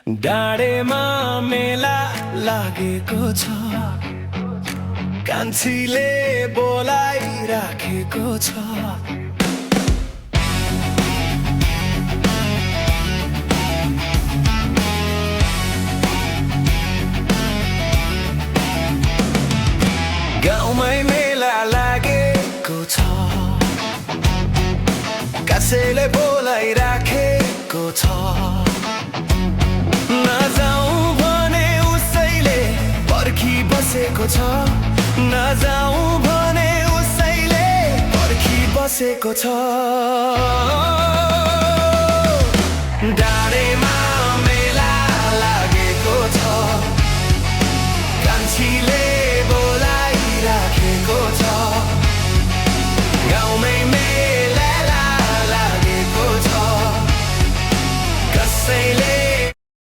डाँडेमा मेला लागेको छ कान्छीले बोलाइराखेको छ गाउँमै मेला लागेको छ कसैले बोलाइराखेको छ नजाऊ भने उसैले पर्खी बसेको छ नजाऊ भने उसैले पर्खी बसेको छ डाँडेमा